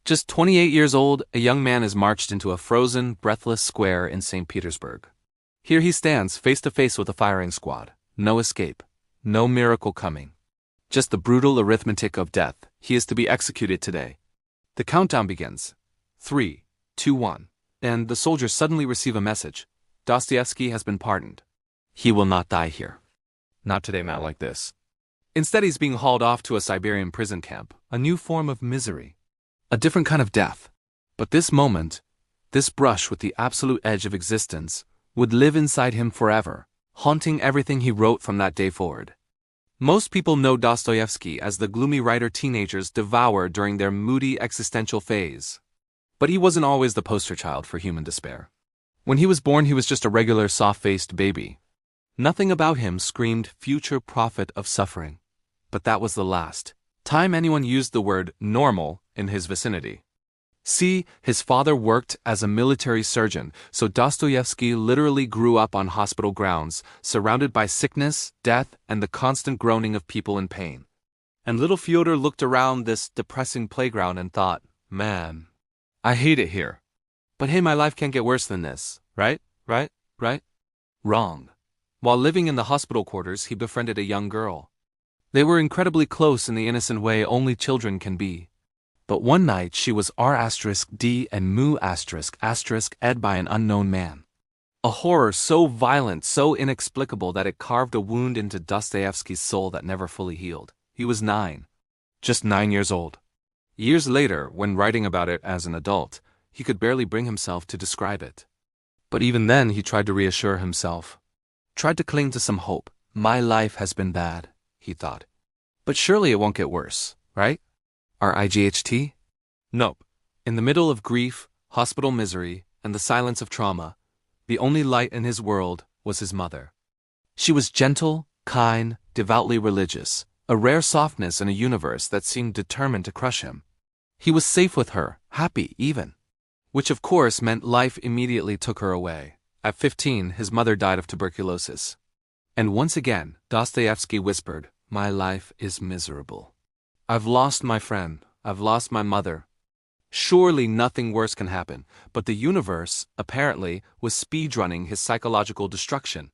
Just 28 years old, a young man is marched into a frozen, breathless square in St. Petersburg. Here he stands, face to face with a firing squad. No escape. No miracle coming. Just the brutal arithmetic of death. He is to be executed today. The countdown begins. 3, 2, 1. And the soldiers suddenly receive a message. Dostoyevsky has been pardoned. He will not die here. Not today, not like this. Instead, he's being hauled off to a Siberian prison camp, a new form of misery. A different kind of death. But this moment, this brush with the absolute edge of existence, would live inside him forever, haunting everything he wrote from that day forward. Most people know Dostoyevsky as the gloomy writer teenagers devour during their moody existential phase. But he wasn't always the poster child for human despair. When he was born, he was just a regular soft-faced baby. Nothing about him screamed future prophet of suffering. But that was the last time anyone used the word normal in his vicinity. See, his father worked as a military surgeon, so Dostoyevsky literally grew up on hospital grounds, surrounded by sickness, death, and the constant groaning of people in pain. And little Fyodor looked around this depressing playground and thought, man, I hate it here. But hey, my life can't get worse than this, right? Wrong. While living in the hospital quarters, he befriended a young girl. They were incredibly close in the innocent way only children can be. But one night she was R**D and mu**ed by an unknown man. A horror so violent, so inexplicable that it carved a wound into Dostoyevsky's soul that never fully healed. He was 9. Just 9 years old. Years later, when writing about it as an adult, he could barely bring himself to describe it. But even then he tried to reassure himself. Tried to cling to some hope. My life has been bad, he thought. But surely it won't get worse, right? RIGHT? Nope. In the middle of grief, hospital misery, and the silence of trauma, the only light in his world was his mother. She was gentle, kind, devoutly religious, a rare softness in a universe that seemed determined to crush him. He was safe with her, happy even. Which of course meant life immediately took her away. At 15, his mother died of tuberculosis. And once again, Dostoyevsky whispered, "My life is miserable. I've lost my friend, I've lost my mother. Surely nothing worse can happen," but the universe, apparently, was speedrunning his psychological destruction,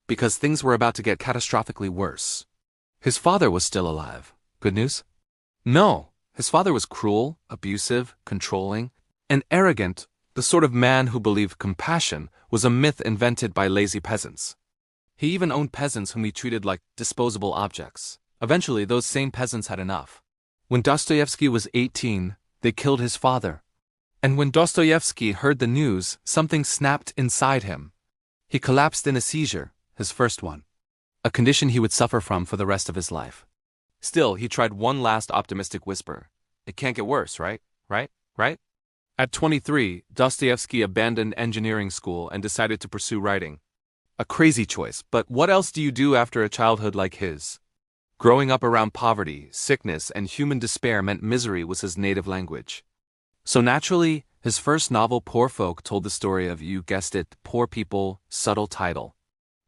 because things were about to get catastrophically worse. His father was still alive. Good news? No, his father was cruel, abusive, controlling, and arrogant, the sort of man who believed compassion was a myth invented by lazy peasants. He even owned peasants whom he treated like disposable objects. Eventually, those same peasants had enough. When Dostoyevsky was 18, they killed his father. And when Dostoyevsky heard the news, something snapped inside him. He collapsed in a seizure, his first one. A condition he would suffer from for the rest of his life. Still, he tried one last optimistic whisper. It can't get worse, right? At 23, Dostoyevsky abandoned engineering school and decided to pursue writing. A crazy choice, but what else do you do after a childhood like his? Growing up around poverty, sickness, and human despair meant misery was his native language. So naturally, his first novel, Poor Folk, told the story of, you guessed it, poor people, subtle title.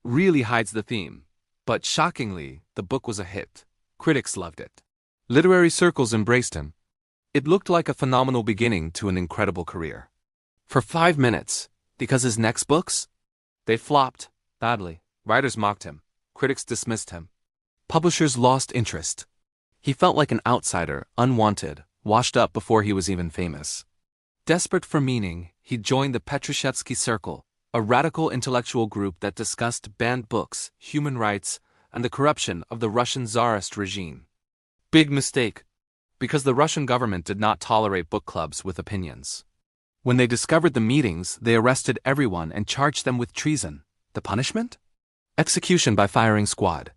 Really hides the theme. But shockingly, the book was a hit. Critics loved it. Literary circles embraced him. It looked like a phenomenal beginning to an incredible career. For 5 minutes, because his next books? They flopped, badly. Writers mocked him. Critics dismissed him. Publishers lost interest. He felt like an outsider, unwanted, washed up before he was even famous. Desperate for meaning, he joined the Petrushevsky Circle, a radical intellectual group that discussed banned books, human rights, and the corruption of the Russian Tsarist regime. Big mistake, because the Russian government did not tolerate book clubs with opinions. When they discovered the meetings, they arrested everyone and charged them with treason. The punishment? Execution by firing squad.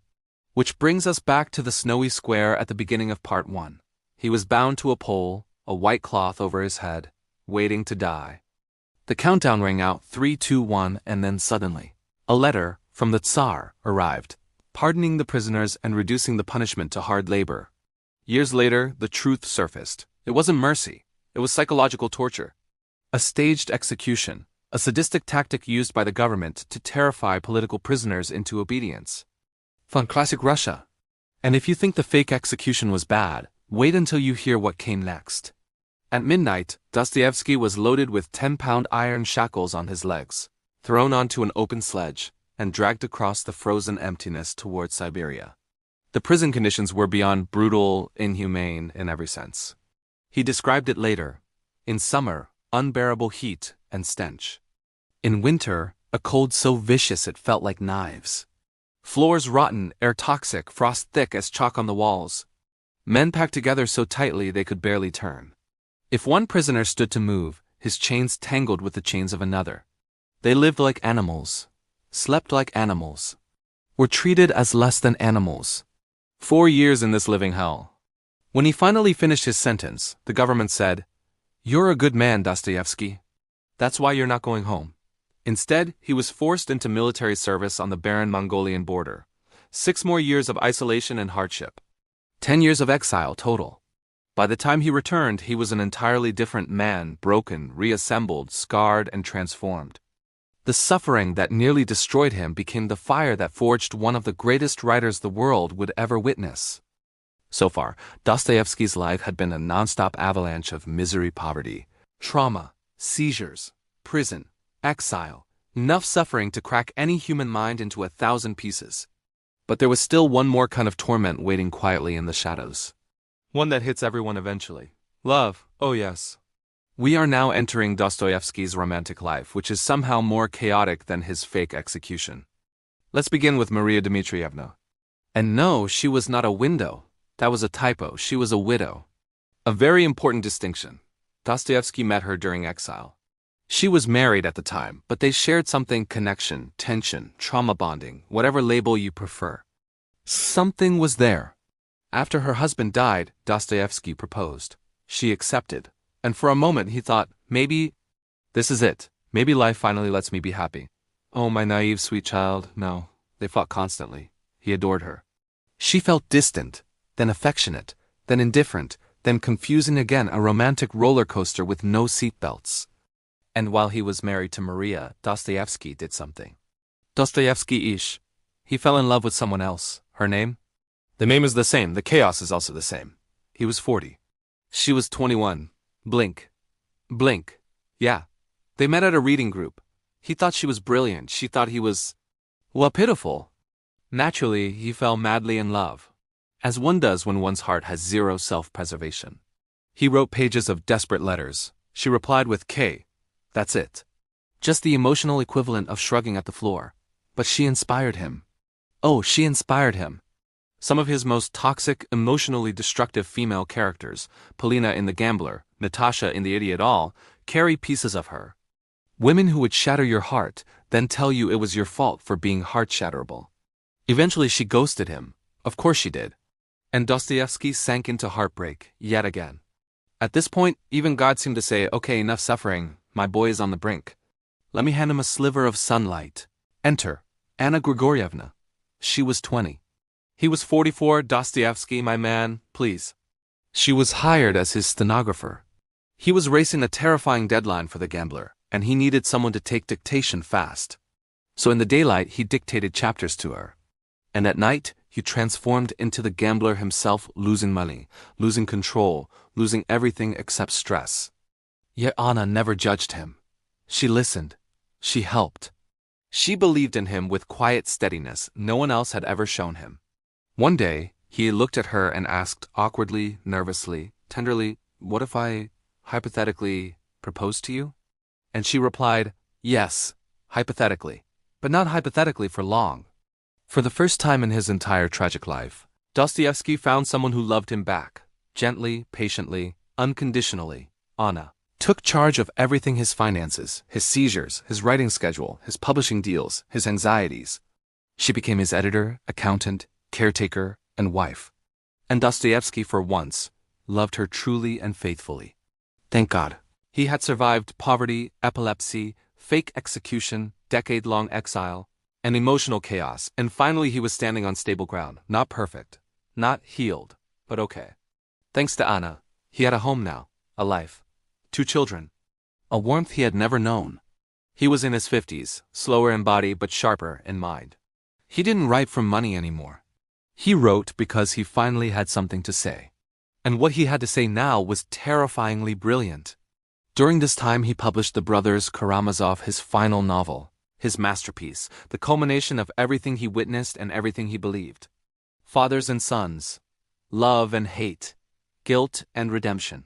Which brings us back to the snowy square at the beginning of part 1. He was bound to a pole, a white cloth over his head, waiting to die. The countdown rang out 3, 2, 1, and then suddenly, a letter from the Tsar arrived, pardoning the prisoners and reducing the punishment to hard labor. Years later, the truth surfaced. It wasn't mercy, it was psychological torture. A staged execution, a sadistic tactic used by the government to terrify political prisoners into obedience. Fun classic Russia. And if you think the fake execution was bad, wait until you hear what came next. At midnight, Dostoyevsky was loaded with 10-pound iron shackles on his legs, thrown onto an open sledge, and dragged across the frozen emptiness towards Siberia. The prison conditions were beyond brutal, inhumane in every sense. He described it later. In summer, unbearable heat and stench. In winter, a cold so vicious it felt like knives. Floors rotten, air toxic, frost thick as chalk on the walls. Men packed together so tightly they could barely turn. If one prisoner stood to move, his chains tangled with the chains of another. They lived like animals, slept like animals, were treated as less than animals. 4 years in this living hell. When he finally finished his sentence, the government said, "You're a good man, Dostoyevsky. That's why you're not going home." Instead, he was forced into military service on the barren Mongolian border. 6 more years of isolation and hardship. 10 years of exile total. By the time he returned, he was an entirely different man, broken, reassembled, scarred, and transformed. The suffering that nearly destroyed him became the fire that forged one of the greatest writers the world would ever witness. So far, Dostoyevsky's life had been a non-stop avalanche of misery, poverty, trauma, seizures, prison, exile, enough suffering to crack any human mind into 1,000 pieces. But there was still one more kind of torment waiting quietly in the shadows. One that hits everyone eventually. Love, oh yes. We are now entering Dostoyevsky's romantic life, which is somehow more chaotic than his fake execution. Let's begin with Maria Dmitrievna. And no, she was not a window. That was a typo. She was a widow. A very important distinction. Dostoyevsky met her during exile. She was married at the time, but they shared something: connection, tension, trauma bonding, whatever label you prefer. Something was there. After her husband died, Dostoyevsky proposed. She accepted. And for a moment he thought, maybe this is it. Maybe life finally lets me be happy. Oh, my naive, sweet child. No, they fought constantly. He adored her. She felt distant, then affectionate, then indifferent, then confusing again, a romantic roller coaster with no seatbelts. And while he was married to Maria, Dostoyevsky did something. Dostoyevsky-ish. He fell in love with someone else. Her name? The name is the same. The chaos is also the same. He was 40. She was 21. Blink. Blink. Yeah. They met at a reading group. He thought she was brilliant. She thought he was, well, pitiful. Naturally, he fell madly in love, as one does when one's heart has zero self-preservation. He wrote pages of desperate letters. She replied with K. That's it. Just the emotional equivalent of shrugging at the floor. But she inspired him. Oh, she inspired him. Some of his most toxic, emotionally destructive female characters, Polina in The Gambler, Natasha in The Idiot All, carry pieces of her. Women who would shatter your heart, then tell you it was your fault for being heart-shatterable. Eventually she ghosted him. Of course she did. And Dostoyevsky sank into heartbreak, yet again. At this point, even God seemed to say, okay, enough suffering, my boy is on the brink. Let me hand him a sliver of sunlight. Enter Anna Grigorievna. She was 20. He was 44. Dostoyevsky, my man, please. She was hired as his stenographer. He was racing a terrifying deadline for The Gambler, and he needed someone to take dictation fast. So in the daylight, he dictated chapters to her. And at night, he transformed into the gambler himself, losing money, losing control, losing everything except stress. Yet Anna never judged him. She listened. She helped. She believed in him with quiet steadiness no one else had ever shown him. One day, he looked at her and asked awkwardly, nervously, tenderly, "What if I, hypothetically, proposed to you?" And she replied, "Yes, hypothetically, but not hypothetically for long." For the first time in his entire tragic life, Dostoyevsky found someone who loved him back, gently, patiently, unconditionally. Anna took charge of everything: his finances, his seizures, his writing schedule, his publishing deals, his anxieties. She became his editor, accountant, caretaker, and wife. And Dostoyevsky, for once, loved her truly and faithfully. Thank God. He had survived poverty, epilepsy, fake execution, decade-long exile, and emotional chaos, and finally he was standing on stable ground. Not perfect, not healed, but okay. Thanks to Anna, he had a home now, a life, 2 children, a warmth he had never known. He was in his 50s, slower in body but sharper in mind. He didn't write for money anymore. He wrote because he finally had something to say. And what he had to say now was terrifyingly brilliant. During this time he published the brothers Karamazov his final novel, his masterpiece, the culmination of everything he witnessed and everything he believed. Fathers and sons, love and hate, guilt and redemption,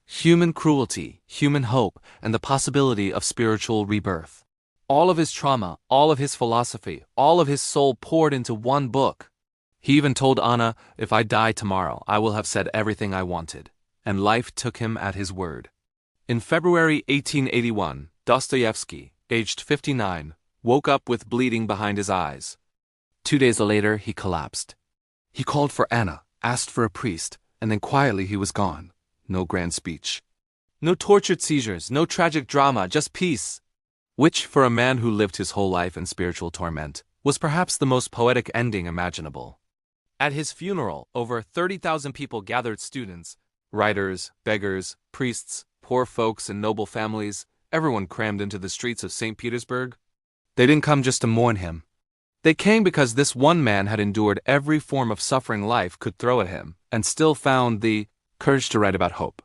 human cruelty, human hope, and the possibility of spiritual rebirth. All of his trauma, all of his philosophy, all of his soul poured into one book. He even told Anna, "If I die tomorrow, I will have said everything I wanted." And life took him at his word. In February 1881, Dostoyevsky, aged 59, woke up with bleeding behind his eyes. 2 days later, he collapsed. He called for Anna, asked for a priest, and then quietly he was gone. No grand speech. No tortured seizures, no tragic drama, just peace. Which, for a man who lived his whole life in spiritual torment, was perhaps the most poetic ending imaginable. At his funeral, over 30,000 people gathered, students, writers, beggars, priests, poor folks and noble families, everyone crammed into the streets of St. Petersburg. They didn't come just to mourn him. They came because this one man had endured every form of suffering life could throw at him, and still found the courage to write about hope.